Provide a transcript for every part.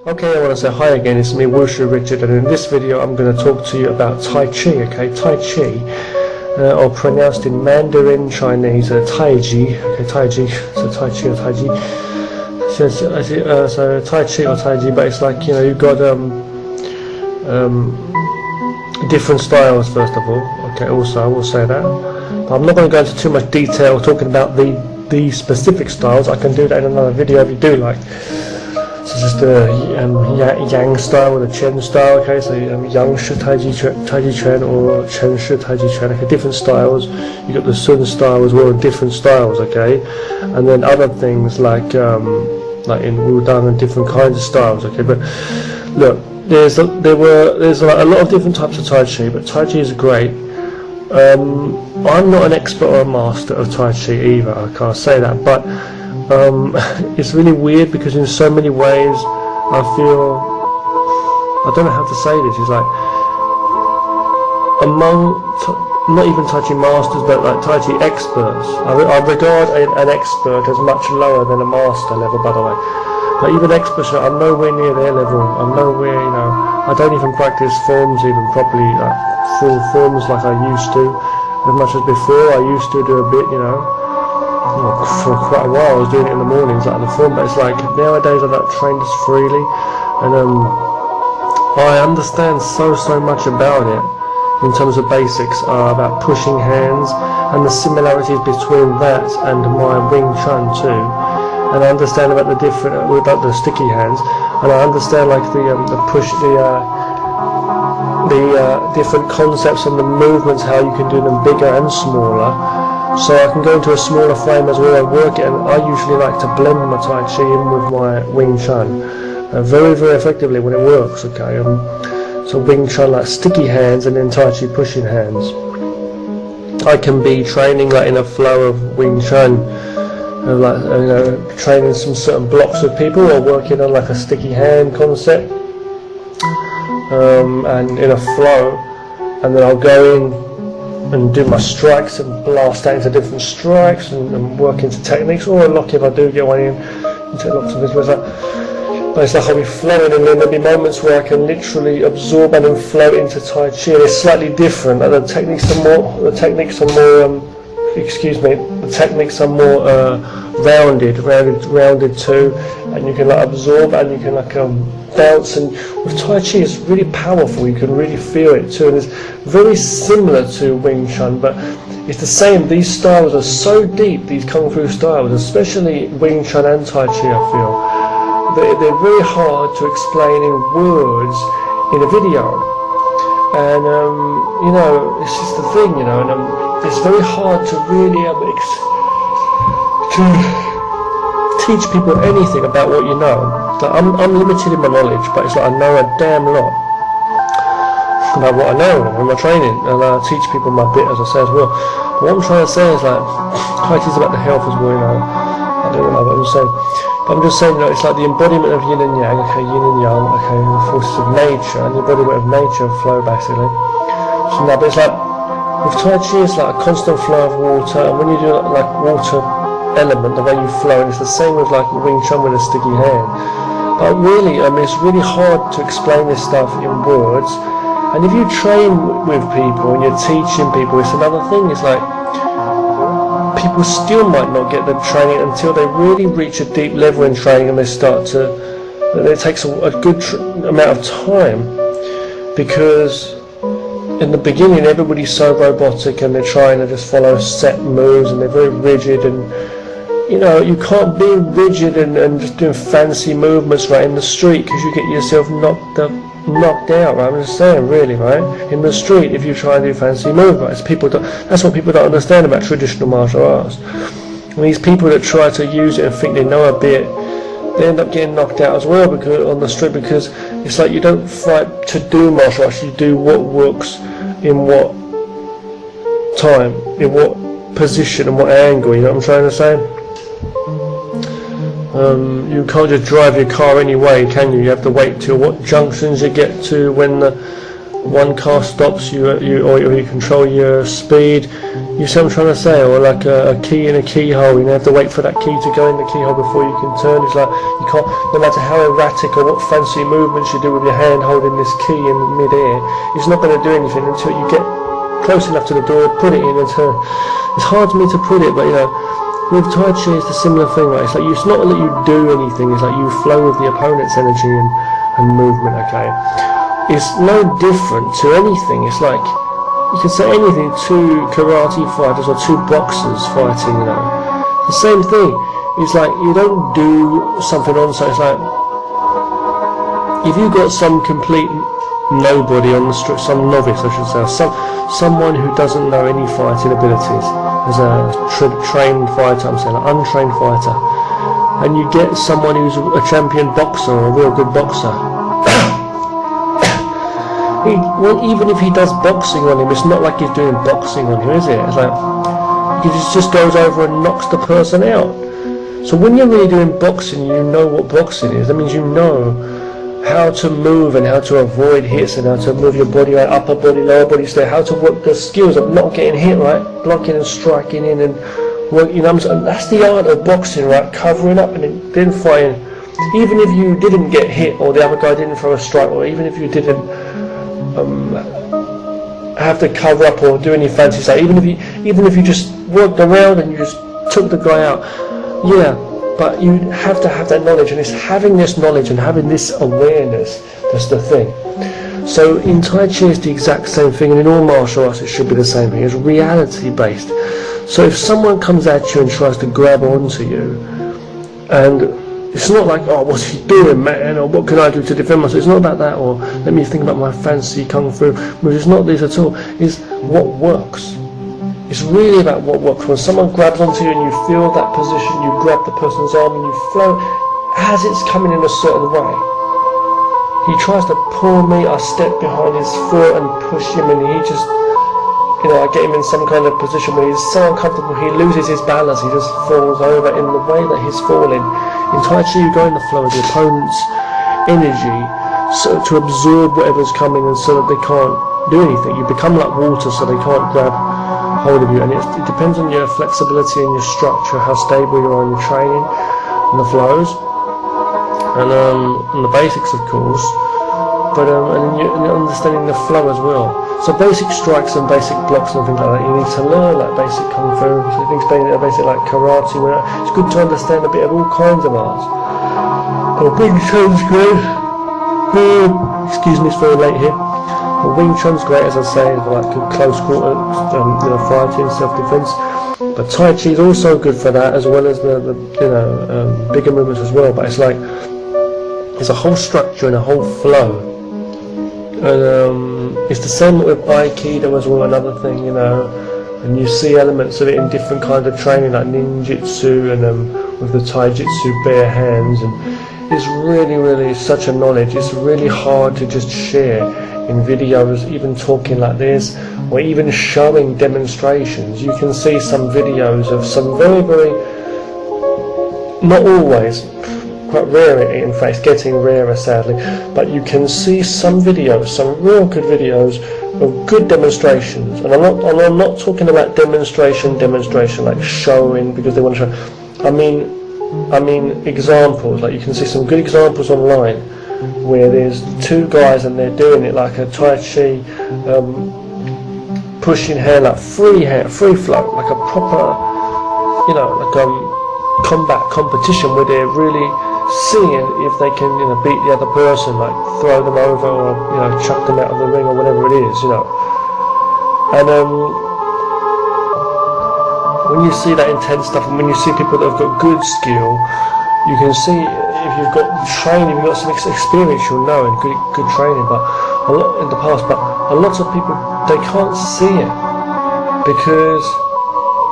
Okay, I want to say hi again, it's me, Wushu Richard, and in this video I'm going to talk to you about Tai Chi, okay? Tai Chi, or pronounced in Mandarin Chinese, Taiji, okay, Taiji, so Tai Chi or Taiji. So Tai Chi or Taiji, but it's like, you know, you've got different styles first of all, okay, also I will say that. But I'm not going to go into too much detail talking about the specific styles. I can do that in another video if you do like. So just the Yang style or the Chen style, okay, so Yang Shi Taiji Chuan or Chen Shi Taiji Chuan, okay, different styles. You got the Sun style as well, different styles, okay, and then other things like in Wudang and different kinds of styles, okay. But look, there's like a lot of different types of Tai Chi, but Tai Chi is great. I'm not an expert or a master of Tai Chi either, I can't say that, but it's really weird because in so many ways I feel, I don't know how to say this, it's like among, not even Tai Chi masters, but like Tai Chi experts, I regard an expert as much lower than a master level, by the way. But even experts, I'm nowhere near their level, I'm nowhere, you know, I don't even practice forms even properly, like full forms like I used to, as much as before. I used to do a bit, you know, for quite a while I was doing it in the mornings, like the form, but it's like nowadays I don't train this freely, and I understand so much about it in terms of basics, about pushing hands and the similarities between that and my Wing Chun too, and I understand about the different, about the sticky hands, and I understand like the push, the different concepts and the movements, how you can do them bigger and smaller. So I can go into a smaller frame as well and work it, and I usually like to blend my Tai Chi in with my Wing Chun very effectively when it works, okay. So Wing Chun like sticky hands and then Tai Chi pushing hands. I can be training like in a flow of Wing Chun, like you know, training some certain blocks of people, or working on like a sticky hand concept, and in a flow, and then I'll go in and do my strikes and blast out into different strikes and work into techniques, or lucky if I do get one in, take lots of this with that. But it's like I'll be flowing, and then there'll be moments where I can literally absorb and then flow into Tai Chi, and it's slightly different. Like the techniques are more rounded too, and you can like absorb and you can like bounce, and with Tai Chi it's really powerful, you can really feel it too, and it's very similar to Wing Chun, but it's the same. These styles are so deep, these Kung Fu styles, especially Wing Chun and Tai Chi, I feel. They're very hard to explain in words in a video, and you know, it's just the thing, you know, and it's very hard to really to teach people anything about what you know. Like I'm limited in my knowledge, but it's like I know a damn lot about what I know in my training, and I teach people my bit, as I say as well. But what I'm trying to say is like, Tai Chi is about the health as well, you know. I don't know what I'm saying. But I'm just saying, you know, it's like the embodiment of yin and yang, okay, yin and yang, okay, the forces of nature, and the embodiment of nature flow basically. So now, but it's like, with Tai Chi it's like a constant flow of water, and when you do like water element, the way you flow, and it's the same with like Wing Chun with a sticky hand. But really, I mean, it's really hard to explain this stuff in words, and if you train with people and you're teaching people, it's another thing. It's like, people still might not get the training until they really reach a deep level in training, and they start to, it takes a good amount of time, because in the beginning everybody's so robotic and they're trying to just follow set moves, and they're very rigid, and you know, you can't be rigid and just doing fancy movements right in the street, because you get yourself knocked out, right? I'm just saying, really, right? In the street, if you try and do fancy movements, that's what people don't understand about traditional martial arts. And these people that try to use it and think they know a bit, they end up getting knocked out as well on the street, because it's like you don't fight to do martial arts, you do what works in what time, in what position and what angle, you know what I'm trying to say? You can't just drive your car anyway, can you? You have to wait till what junctions you get to, when the one car stops you, or you control your speed. You see what I'm trying to say? Or like a key in a keyhole, you have to wait for that key to go in the keyhole before you can turn. It's like you can't, no matter how erratic or what fancy movements you do with your hand holding this key in mid-air, it's not going to do anything until you get close enough to the door, put it in and turn. It's hard for me to put it, but you know, with Tai Chi it's a similar thing, right? It's like it's not that you do anything, it's like you flow with the opponent's energy and movement, okay? It's no different to anything. It's like you can say anything, two karate fighters or two boxers fighting, you know. The same thing. It's like you don't do something on, so it's like if you got some complete nobody on the street, some novice I should say, someone who doesn't know any fighting abilities, as a trained fighter, I'm saying an untrained fighter, and you get someone who's a champion boxer or a real good boxer, even if he does boxing on him, it's not like he's doing boxing on him, is it? It's like he just goes over and knocks the person out. So when you're really doing boxing, you know what boxing is. That means you know how to move and how to avoid hits and how to move your body, right, upper body, lower body, so how to work the skills of not getting hit, right, blocking and striking in and work, you know, and that's the art of boxing, right, covering up and then fighting. Even if you didn't get hit or the other guy didn't throw a strike, or even if you didn't have to cover up or do any fancy stuff, even if you just worked around and you just took the guy out, yeah. But you have to have that knowledge, and it's having this knowledge and having this awareness that's the thing. So in Tai Chi it's the exact same thing, and in all martial arts it should be the same thing. It's reality based. So if someone comes at you and tries to grab onto you, and it's not like, oh, what's he doing, man, or what can I do to defend myself? It's not about that, or let me think about my fancy kung fu moves. It's not this at all. It's what works. It's really about what works. When someone grabs onto you and you feel that position, you grab the person's arm and you flow as it's coming in a certain way. He tries to pull me, I step behind his foot and push him, and he just, you know, I get him in some kind of position where he's so uncomfortable, he loses his balance, he just falls over in the way that he's falling. In Tai Chi you go in the flow of the opponent's energy, so to absorb whatever's coming and so that they can't do anything. You become like water so they can't grab hold of you, and it depends on your flexibility and your structure, how stable you are in your training and the flows and the basics, of course, but and understanding the flow as well. So basic strikes and basic blocks and things like that, you need to learn, like basic kung fu, so things basic like karate. It's good to understand a bit of all kinds of arts. Wing Chun's great. Excuse me, it's very late here. Wing Chun's great, as I say, like close quarter, you know, fighting, self-defense. But Tai Chi is also good for that, as well as the you know, bigger movements as well. But it's like it's a whole structure and a whole flow. And it's the same with Aikido as well. Another thing, you know, and you see elements of it in different kinds of training, like ninjutsu and with the taijutsu, bare hands, and it's really such a knowledge. It's really hard to just share in videos, even talking like this, or even showing demonstrations. You can see some videos of some very, not always, quite rare in fact, it's getting rarer sadly, but you can see some videos, some real good videos of good demonstrations. And I'm not talking about demonstration like showing because they want to show. I mean examples, like you can see some good examples online where there's two guys and they're doing it like a Tai Chi pushing hand, like free flow, like a proper, you know, like combat competition where they're really seeing if they can, you know, beat the other person, like throw them over or, you know, chuck them out of the ring or whatever it is, you know. And when you see that intense stuff, and when you see people that have got good skill, you can see if you've got training, if you've got some experience, you'll know, and good training. But a lot in the past, but a lot of people, they can't see it because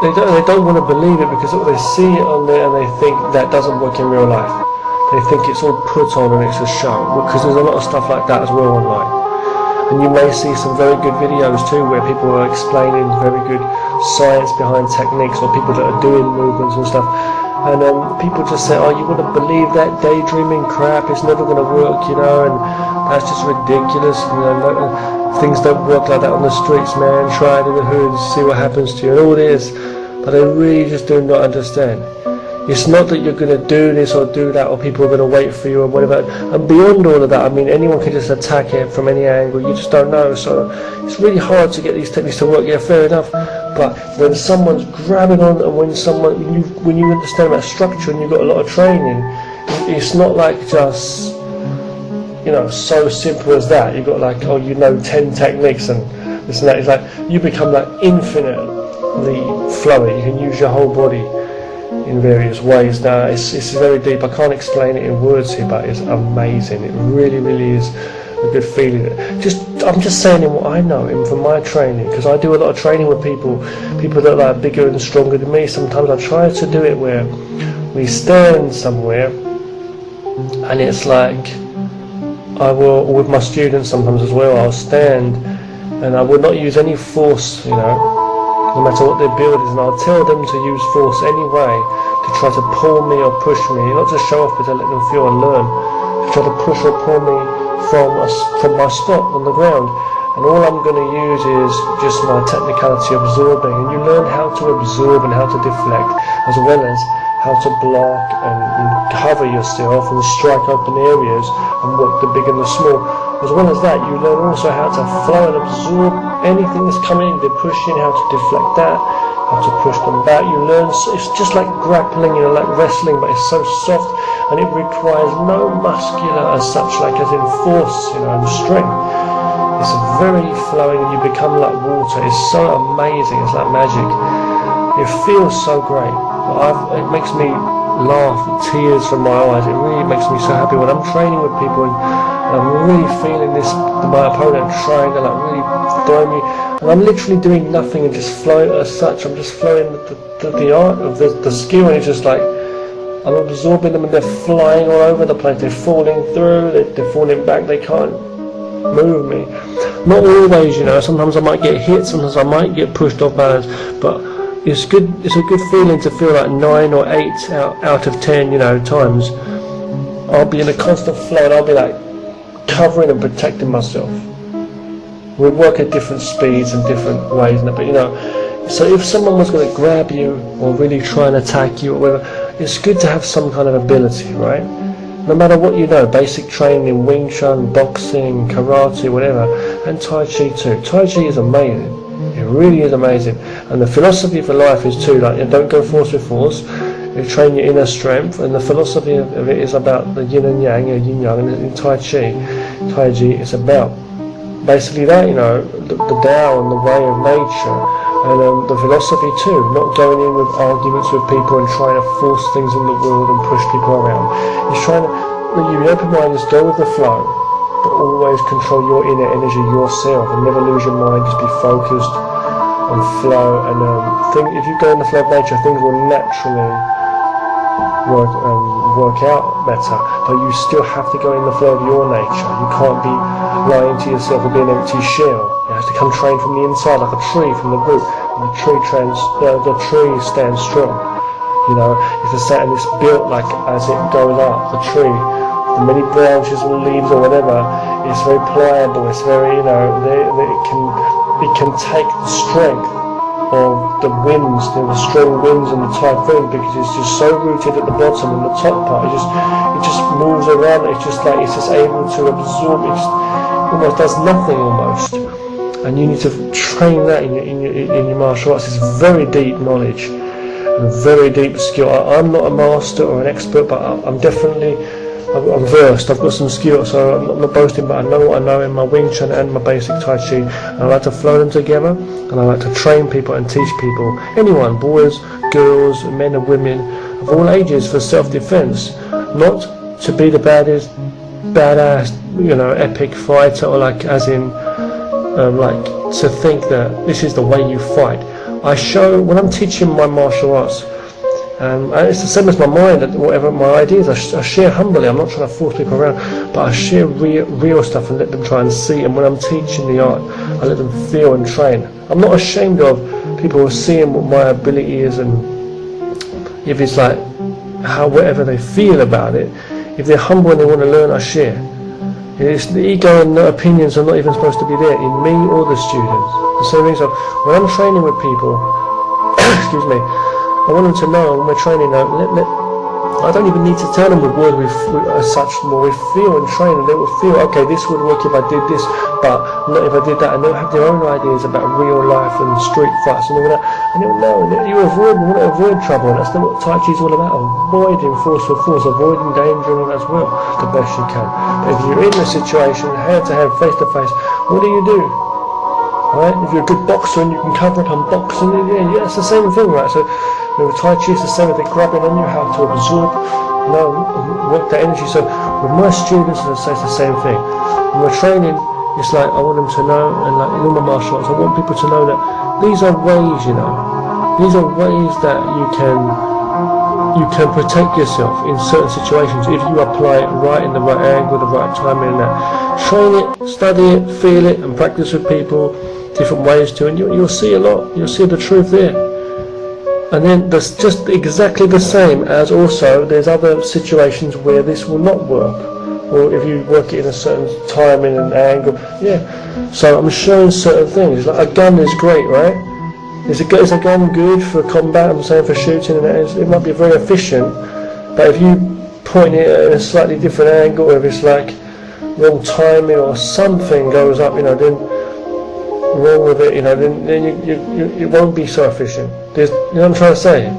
they don't want to believe it, because they see it on there and they think that doesn't work in real life. They think it's all put on and it's a show, because there's a lot of stuff like that as well online. And you may see some very good videos too where people are explaining very good science behind techniques, or people that are doing movements and stuff. And people just say, oh, you wouldn't believe that daydreaming crap, it's never going to work, you know, and that's just ridiculous. Things don't work like that on the streets, man. Try it in the hood, see what happens to you, and all this. But they really just do not understand. It's not that you're going to do this or do that, or people are going to wait for you or whatever. And beyond all of that, I mean, anyone can just attack it from any angle. You just don't know. So it's really hard to get these techniques to work. Yeah, fair enough. But when someone's grabbing on, and when you understand about structure and you've got a lot of training, it's not like just, so simple as that. You've got 10 techniques and this and that. It's like you become infinitely flowy. You can use your whole body in various ways. Now it's very deep. I can't explain it in words here, but it's amazing. It really, really is a good feeling. I'm just saying in what I know, in from my training, because I do a lot of training with people that are bigger and stronger than me. Sometimes I try to do it where we stand somewhere, and it's like I will, with my students sometimes as well, I'll stand and I will not use any force, no matter what their build is, and I'll tell them to use force anyway to try to pull me or push me, not to show off but to let them feel and learn, to try to push or pull me from my spot on the ground. And all I'm going to use is just my technicality absorbing, and you learn how to absorb and how to deflect, as well as how to block and cover yourself and strike open areas and work the big and the small. As well as that, you learn also how to flow and absorb anything that's coming in. They're pushing, how to deflect that, how to push them back. You learn, it's just like grappling, like wrestling, but it's so soft, and it requires no muscular as such, like as in force, and strength. It's very flowing, and you become like water. It's so amazing. It's like magic. It feels so great. It makes me laugh, tears from my eyes. It really makes me so happy when I'm training with people and I'm really feeling this, my opponent trying to really throw me, and I'm literally doing nothing and just flowing as such. I'm just flowing the art of the skill, and it's just like I'm absorbing them, and they're flying all over the place. They're falling through, they're falling back, they can't move me. Not always, sometimes I might get hit, sometimes I might get pushed off balance, but it's good. It's a good feeling to feel like 9 or 8 out of 10, times I'll be in a constant flow, and I'll be covering and protecting myself. We work at different speeds and different ways, but so if someone was going to grab you or really try and attack you or whatever, it's good to have some kind of ability, right? No matter what basic training in Wing Chun, boxing, karate, whatever, and Tai Chi too. Tai Chi is amazing. It really is amazing. And the philosophy for life is too, don't go force with force. You train your inner strength, and the philosophy of it is about the yin and yang, yin yang, and in Taiji, it's about basically that, the Tao and the way of nature, and the philosophy too, not going in with arguments with people and trying to force things in the world and push people around. It's trying to, when you open mind, just go with the flow, but always control your inner energy yourself, and never lose your mind. Just be focused on flow, and if you go in the flow of nature, things will naturally work out better, but you still have to go in the flow of your nature. You can't be lying to yourself or be an empty shell. You have to come trained from the inside, like a tree from the root. And the tree stands strong. It's the same, and it's built as it goes up. The tree, the many branches and leaves or whatever, it's very pliable. It's very, it can take the strength of the winds, the strong winds and the typhoon, because it's just so rooted at the bottom, and the top part it just moves around. It's just able to absorb. It just almost does nothing almost, and you need to train that in your martial arts. It's very deep knowledge and very deep skill. I'm not a master or an expert, but I'm versed. I've got some skills, so I'm not boasting, but I know what I know in my Wing Chun and my basic Tai Chi, and I like to flow them together, and I like to train people and teach people, anyone, boys, girls, men and women of all ages, for self-defense, not to be the badass, epic fighter, or to think that this is the way you fight. I show, when I'm teaching my martial arts, and it's the same as my mind, whatever my ideas, I share humbly. I'm not trying to force people around, but I share real stuff and let them try and see. And when I'm teaching the art, I let them feel and train. I'm not ashamed of people seeing what my ability is, and if it's whatever they feel about it. If they're humble and they want to learn, I share. The ego and the opinions are not even supposed to be there in me or the students. The same thing. So when I'm training with people, excuse me, I want them to know when we're training. I don't even need to tell them with words as such. More we feel and train, and they will feel, okay, this would work if I did this, but not if I did that. And they'll have their own ideas about real life and street fights and all that. And they'll know. And you want to avoid trouble. And that's what Tai Chi is all about: avoiding force for force, avoiding danger and all that as well, the best you can. But if you're in a situation, hand to hand, face to face, what do? Right? If you're a good boxer and you can cover up on boxing, yeah, it's the same thing, right? So with Tai Chi, it's the same thing, grabbing on you, how to absorb, work that energy. So with my students, as I say, it's the same thing. When we're training, it's like I want them to know, and like in all my martial arts, I want people to know that these are ways, these are ways that you can protect yourself in certain situations if you apply it right in the right angle, the right timing, and that. Train it, study it, feel it, and practice with people, different ways to, and you'll see a lot. You'll see the truth there. And then that's just exactly the same as also there's other situations where this will not work, or if you work it in a certain time in an angle, so I'm showing certain things. Like a gun is great, right? Is a gun good for combat? I'm saying for shooting, and it might be very efficient, but if you point it at a slightly different angle, or if it's like wrong timing or something goes up, then wrong with it, then it won't be so efficient. You know what I'm trying to say?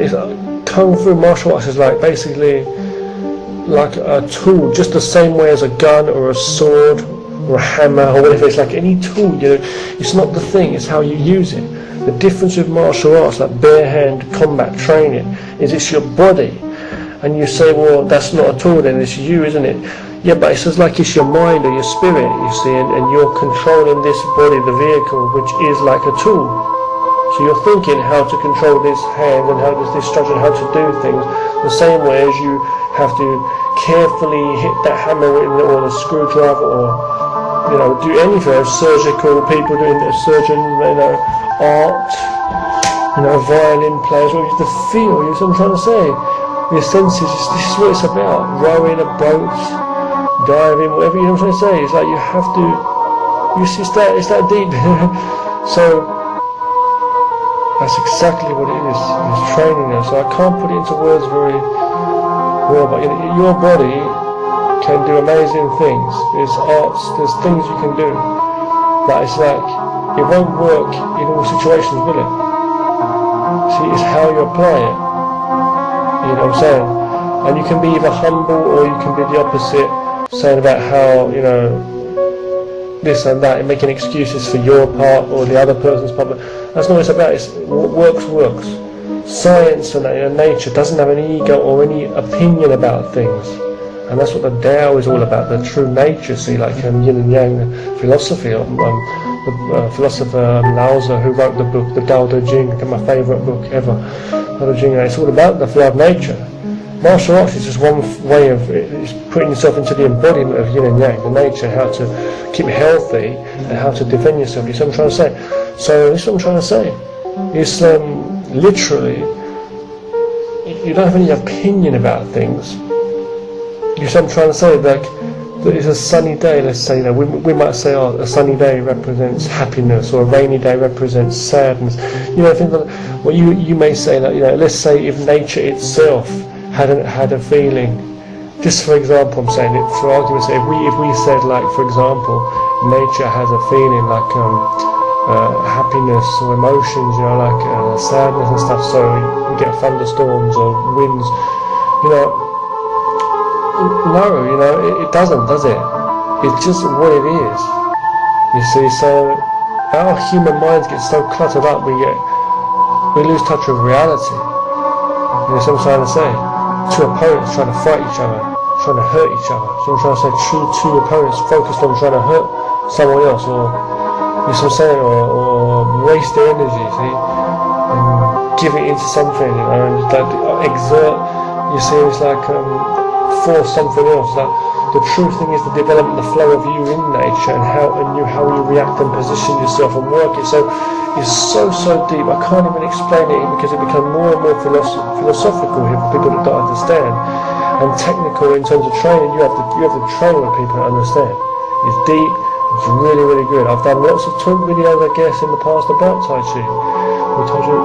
It's Kung Fu martial arts is like basically like a tool, just the same way as a gun or a sword or a hammer or whatever. It's like any tool, it's not the thing, it's how you use it. The difference with martial arts, like bare hand combat training, is it's your body. And you say, well, that's not a tool, then it's you, isn't it? Yeah, but it's just like it's your mind or your spirit, you see, and you're controlling this body, the vehicle, which is like a tool. So you're thinking how to control this hand and how does this structure, how to do things, the same way as you have to carefully hit that hammer or the screwdriver, or do anything. Surgical people doing surgeon, art, violin players. Well, you have to feel. You know what I'm trying to say? Your senses. This is what it's about. Rowing a boat, diving, whatever. You know what I'm trying to say? It's like you have to. It's that deep. So that's exactly what it is. It's training us. So I can't put it into words very well, but your body can do amazing things. There's arts, there's things you can do, but it's like it won't work in all situations, will it? See, it's how you apply it. You know what I'm saying? And you can be either humble or you can be the opposite, saying about how this and that, and making excuses for your part or the other person's part. But that's not what it's about. It's what works. Science and nature doesn't have any ego or any opinion about things, and that's what the Tao is all about. The true nature. See, like yin and yang philosophy. The philosopher Lao Tzu, who wrote the book, the Tao Te Ching, my favourite book ever. Tao Te Ching. It's all about the flow of nature. Martial arts is just one way of putting yourself into the embodiment of yin and yang, the nature, how to keep healthy and how to defend yourself. You see what I'm trying to say? So this is what I'm trying to say. It's literally, you don't have any opinion about things. You see what I'm trying to say? Like, that it's a sunny day, let's say, we might say, a sunny day represents happiness, or a rainy day represents sadness. Things like that. Well, you may say that, let's say if nature itself had a feeling, just for example, I'm saying it for argument's sake, if we said, like, for example, nature has a feeling like happiness or emotions, like sadness and stuff, so you get thunderstorms or winds, no, it doesn't, does it? It's just what it is, you see. So our human minds get so cluttered up, we lose touch with reality. You know what I'm trying to say? Two opponents trying to fight each other, trying to hurt each other. So I'm trying to say, two opponents focused on trying to hurt someone else, or you know what I'm saying, or waste their energy, see, and give it into something, and like exert. You see, it's like force something else. Like the true thing is the development, the flow of you in nature, and how you react and position yourself and work it. So it's so deep. I can't even explain it because it becomes more and more philosophical here for people that don't understand. and technical in terms of training. You have to train with people that understand. It's deep. It's really, really good. I've done lots of talk videos, I guess, in the past about Tai Chi. We told you,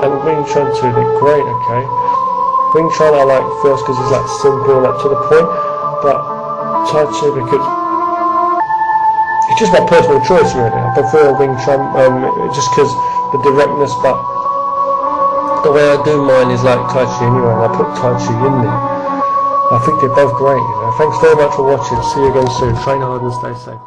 and Wing Chun too. They're great. Okay. Wing Chun I like first because it's like simple and like to the point, but Tai Chi because it's just my personal choice really. I prefer Wing Chun just because the directness, but the way I do mine is like Tai Chi anyway, and I put Tai Chi in there. I think they're both great. Thanks very much for watching. See you again soon. Train hard and stay safe.